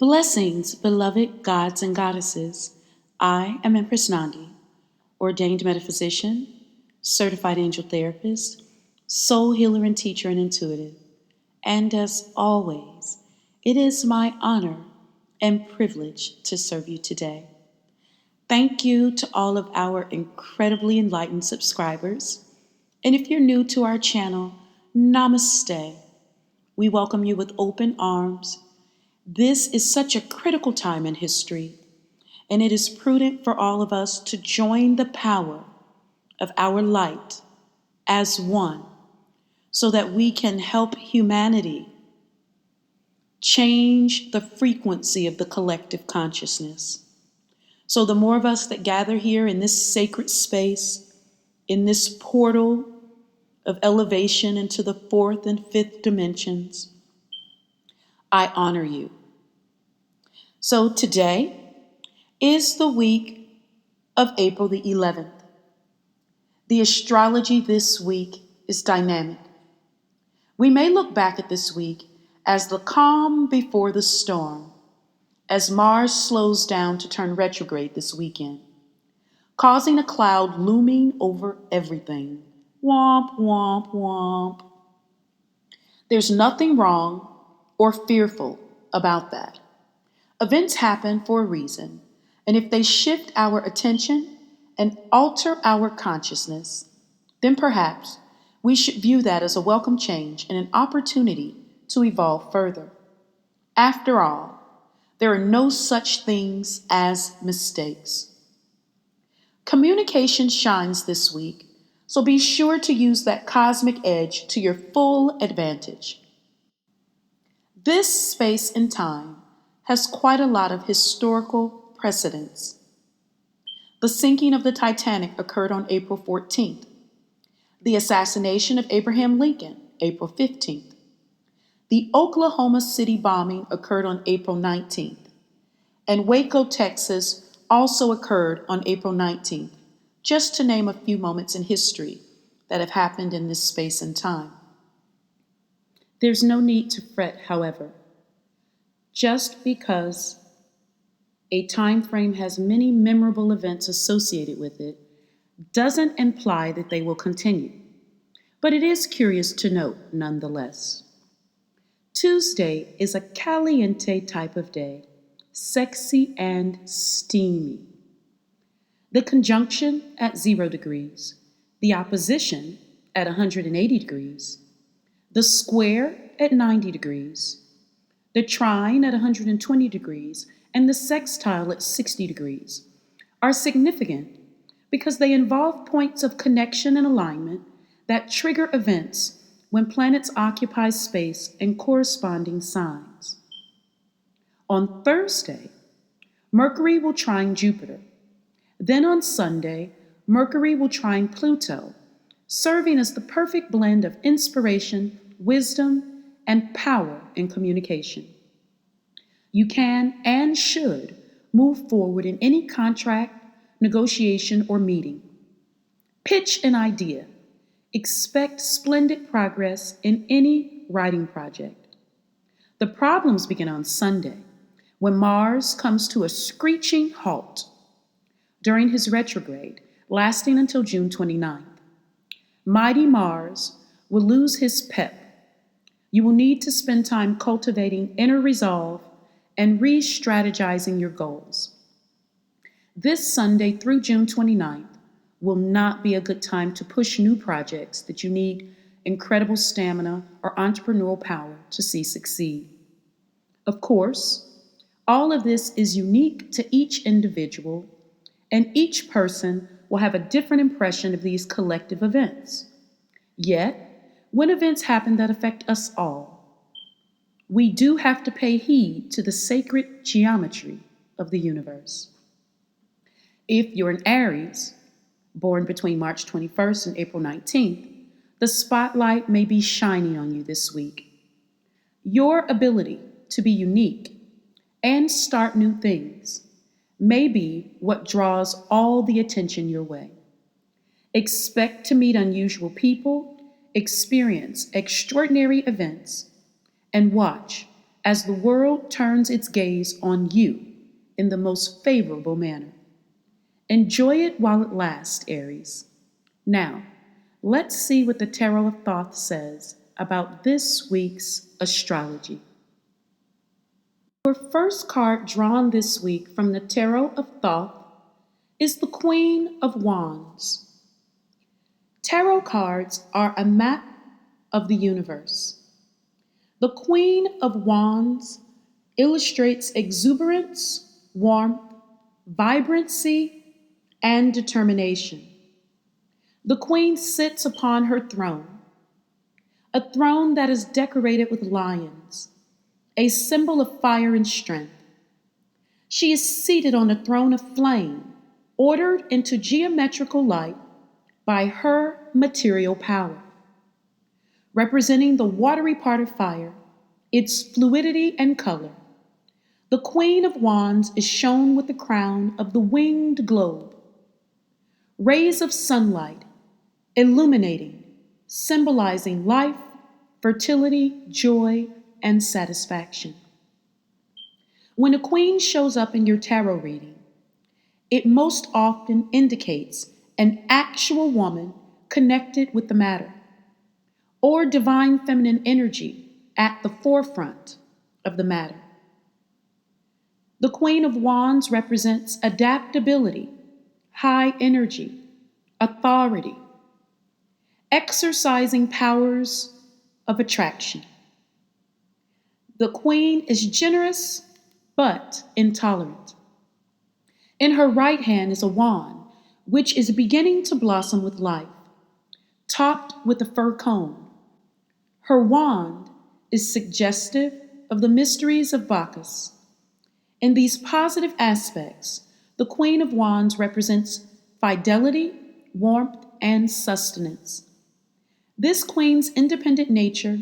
Blessings, beloved gods and goddesses. I am Empress Nandi, ordained metaphysician, certified angel therapist, soul healer and teacher and intuitive. And as always, it is my honor and privilege to serve you today. Thank you to all of our incredibly enlightened subscribers. And if you're new to our channel, namaste. We welcome you with open arms. This is such a critical time in history, and it is prudent for all of us to join the power of our light as one so that we can help humanity change the frequency of the collective consciousness. So the more of us that gather here in this sacred space, in this portal of elevation into the fourth and fifth dimensions, I honor you. So today is the week of April the 11th. The astrology this week is dynamic. We may look back at this week as the calm before the storm, as Mars slows down to turn retrograde this weekend, causing a cloud looming over everything. Womp, womp, womp. There's nothing wrong or fearful about that. Events happen for a reason, and if they shift our attention and alter our consciousness, then perhaps we should view that as a welcome change and an opportunity to evolve further. After all, there are no such things as mistakes. Communication shines this week, so be sure to use that cosmic edge to your full advantage. This space and time has quite a lot of historical precedents. The sinking of the Titanic occurred on April 14th. The assassination of Abraham Lincoln, April 15th. The Oklahoma City bombing occurred on April 19th. And Waco, Texas also occurred on April 19th, just to name a few moments in history that have happened in this space and time. There's no need to fret, however. Just because a time frame has many memorable events associated with it doesn't imply that they will continue. But it is curious to note, nonetheless. Tuesday is a caliente type of day, sexy and steamy. The conjunction at 0 degrees, the opposition at 180 degrees, the square at 90 degrees, the trine at 120 degrees, and the sextile at 60 degrees are significant because they involve points of connection and alignment that trigger events when planets occupy space in corresponding signs. On Thursday, Mercury will trine Jupiter. Then on Sunday, Mercury will trine Pluto, serving as the perfect blend of inspiration, wisdom, and power in communication. You can and should move forward in any contract, negotiation, or meeting. Pitch an idea. Expect splendid progress in any writing project. The problems begin on Sunday, when Mars comes to a screeching halt during his retrograde, lasting until June 29th. Mighty Mars will lose his pep. You will need to spend time cultivating inner resolve and re-strategizing your goals. This Sunday through June 29th will not be a good time to push new projects that you need incredible stamina or entrepreneurial power to see succeed. Of course, all of this is unique to each individual, and each person will have a different impression of these collective events. Yet, when events happen that affect us all, we do have to pay heed to the sacred geometry of the universe. If you're an Aries, born between March 21st and April 19th, the spotlight may be shining on you this week. Your ability to be unique and start new things may be what draws all the attention your way. Expect to meet unusual people, experience extraordinary events, and watch as the world turns its gaze on you in the most favorable manner. Enjoy it while it lasts, Aries. Now, let's see what the Tarot of Thoth says about this week's astrology. Your first card drawn this week from the Tarot of Thoth is the Queen of Wands. Tarot cards are a map of the universe. The Queen of Wands illustrates exuberance, warmth, vibrancy, and determination. The Queen sits upon her throne, a throne that is decorated with lions, a symbol of fire and strength. She is seated on a throne of flame, ordered into geometrical light by her material power. Representing the watery part of fire, its fluidity and color, the Queen of Wands is shown with the crown of the winged globe. Rays of sunlight illuminating, symbolizing life, fertility, joy, and satisfaction. When a queen shows up in your tarot reading, it most often indicates an actual woman connected with the matter, or divine feminine energy at the forefront of the matter. The Queen of Wands represents adaptability, high energy, authority, exercising powers of attraction. The Queen is generous but intolerant. In her right hand is a wand, which is beginning to blossom with life, topped with a fir cone. Her wand is suggestive of the mysteries of Bacchus. In these positive aspects, the Queen of Wands represents fidelity, warmth, and sustenance. This queen's independent nature,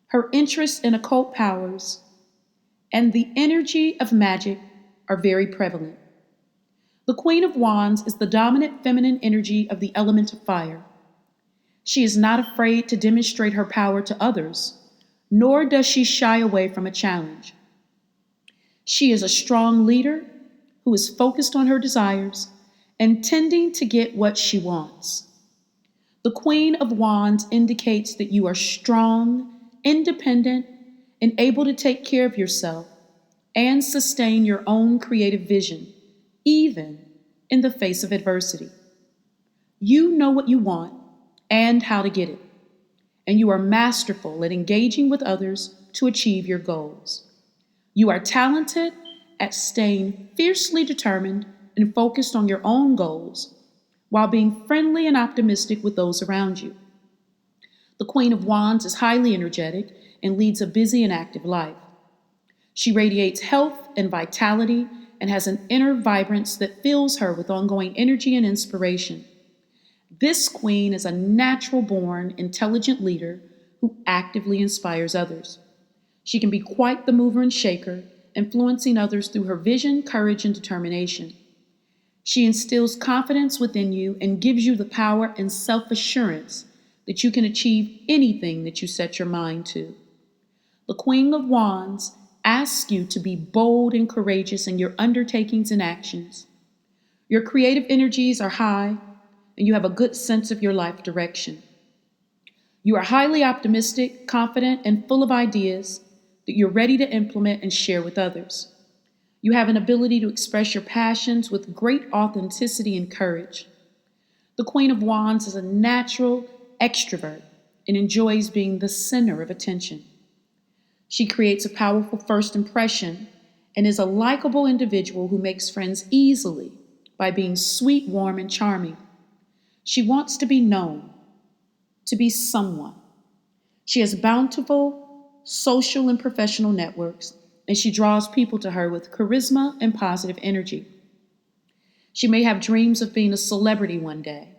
her interest in occult powers, and the energy of magic are very prevalent. The Queen of Wands is the dominant feminine energy of the element of fire. She is not afraid to demonstrate her power to others, nor does she shy away from a challenge. She is a strong leader who is focused on her desires and tending to get what she wants. The Queen of Wands indicates that you are strong, independent, and able to take care of yourself and sustain your own creative vision, even in the face of adversity. You know what you want and how to get it, and you are masterful at engaging with others to achieve your goals. You are talented at staying fiercely determined and focused on your own goals while being friendly and optimistic with those around you. The Queen of Wands is highly energetic and leads a busy and active life. She radiates health and vitality and has an inner vibrance that fills her with ongoing energy and inspiration. This queen is a natural-born, intelligent leader who actively inspires others. She can be quite the mover and shaker, influencing others through her vision, courage, and determination. She instills confidence within you and gives you the power and self-assurance that you can achieve anything that you set your mind to. The Queen of Wands asks you to be bold and courageous in your undertakings and actions. Your creative energies are high, and you have a good sense of your life direction. You are highly optimistic, confident, and full of ideas that you're ready to implement and share with others. You have an ability to express your passions with great authenticity and courage. The Queen of Wands is a natural extrovert and enjoys being the center of attention. She creates a powerful first impression and is a likable individual who makes friends easily by being sweet, warm, and charming. She wants to be known, to be someone. She has bountiful social and professional networks, and she draws people to her with charisma and positive energy. She may have dreams of being a celebrity one day,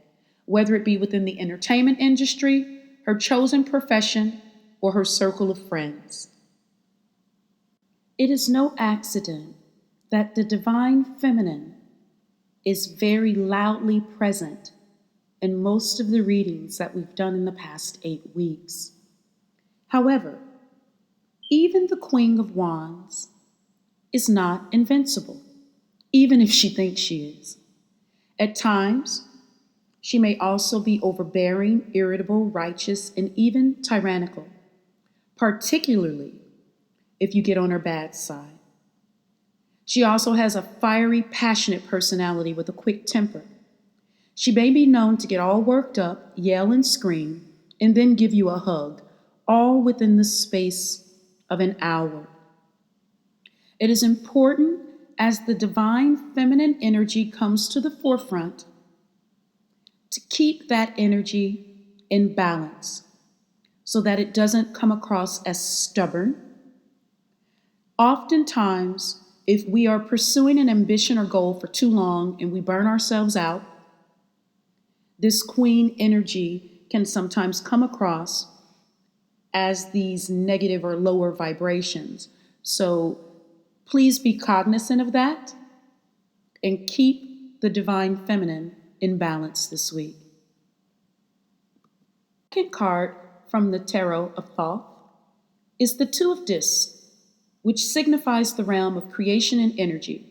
whether it be within the entertainment industry, her chosen profession, or her circle of friends. It is no accident that the divine feminine is very loudly present in most of the readings that we've done in the past 8 weeks. However, even the Queen of Wands is not invincible, even if she thinks she is. At times, she may also be overbearing, irritable, righteous, and even tyrannical, particularly if you get on her bad side. She also has a fiery, passionate personality with a quick temper. She may be known to get all worked up, yell and scream, and then give you a hug, all within the space of an hour. It is important as the divine feminine energy comes to the forefront to keep that energy in balance so that it doesn't come across as stubborn. Oftentimes, if we are pursuing an ambition or goal for too long and we burn ourselves out, this queen energy can sometimes come across as these negative or lower vibrations. So please be cognizant of that and keep the divine feminine in balance this week. The second card from the Tarot of Thoth is the Two of Discs, which signifies the realm of creation and energy,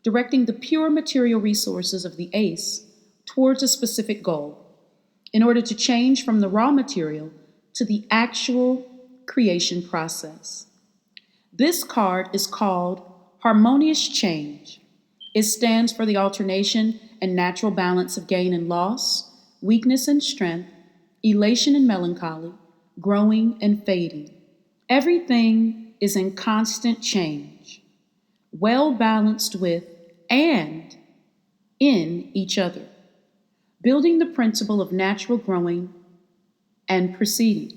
directing the pure material resources of the ace towards a specific goal, in order to change from the raw material to the actual creation process. This card is called Harmonious Change. It stands for the alternation and natural balance of gain and loss, weakness and strength, elation and melancholy, growing and fading. Everything is in constant change, well balanced with and in each other, building the principle of natural growing and proceeding.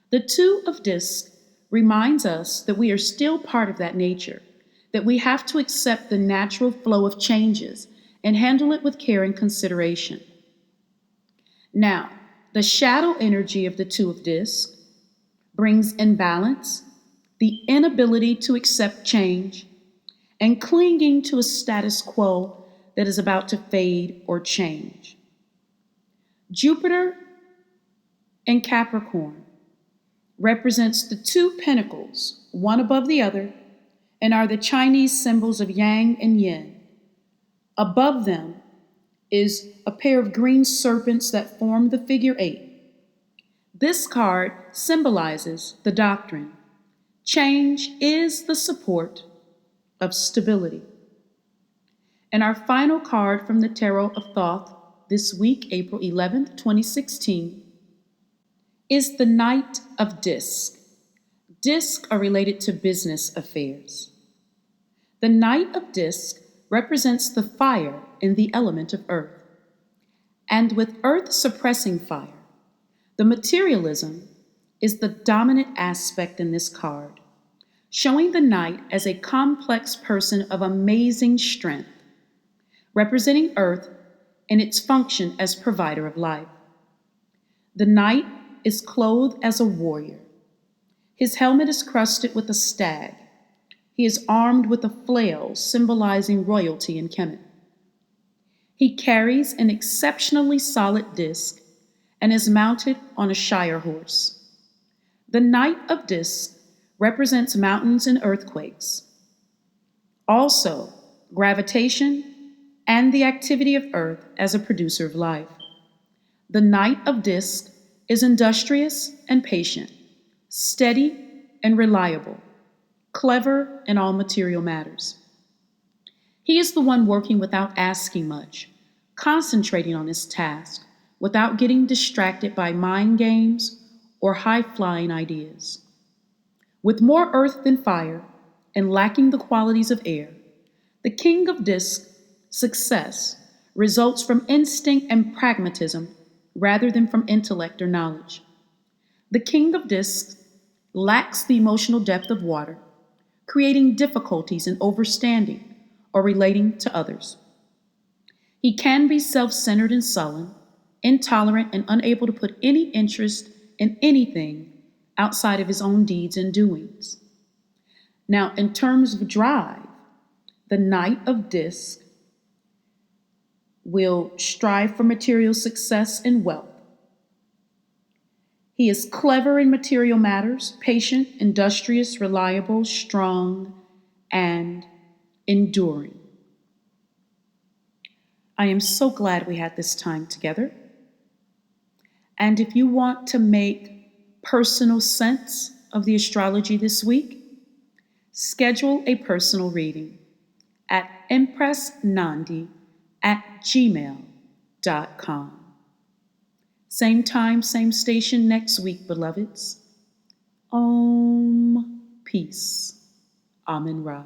The Two of Discs reminds us that we are still part of that nature, that we have to accept the natural flow of changes and handle it with care and consideration. Now, the shadow energy of the Two of Discs brings imbalance, the inability to accept change, and clinging to a status quo that is about to fade or change. Jupiter in Capricorn represents the two pinnacles, one above the other, and are the Chinese symbols of yang and yin. Above them is a pair of green serpents that form the figure 8. This card symbolizes the doctrine. Change is the support of stability. And our final card from the Tarot of Thoth this week, April 11th, 2016, is the Knight of Discs. Discs are related to business affairs. The Knight of Discs represents the fire in the element of earth. And with earth suppressing fire, the materialism is the dominant aspect in this card, showing the Knight as a complex person of amazing strength, representing earth in its function as provider of life. The Knight is clothed as a warrior. His helmet is crusted with a stag. He is armed with a flail symbolizing royalty in Kemet. He carries an exceptionally solid disc and is mounted on a shire horse. The Knight of Discs represents mountains and earthquakes, also gravitation and the activity of earth as a producer of life. The Knight of Discs is industrious and patient, steady and reliable, clever in all material matters. He is the one working without asking much, concentrating on his task without getting distracted by mind games or high-flying ideas. With more earth than fire and lacking the qualities of air, the King of Discs' success results from instinct and pragmatism rather than from intellect or knowledge. The King of Discs lacks the emotional depth of water, creating difficulties in understanding or relating to others. He can be self-centered and sullen, intolerant and unable to put any interest in anything outside of his own deeds and doings. Now, in terms of drive, the Knight of Discs will strive for material success and wealth. He is clever in material matters, patient, industrious, reliable, strong, and enduring. I am so glad we had this time together. And if you want to make personal sense of the astrology this week, schedule a personal reading at EmpressNandi@gmail.com. Same time, same station next week, beloveds. Om. Peace. Amen Ra.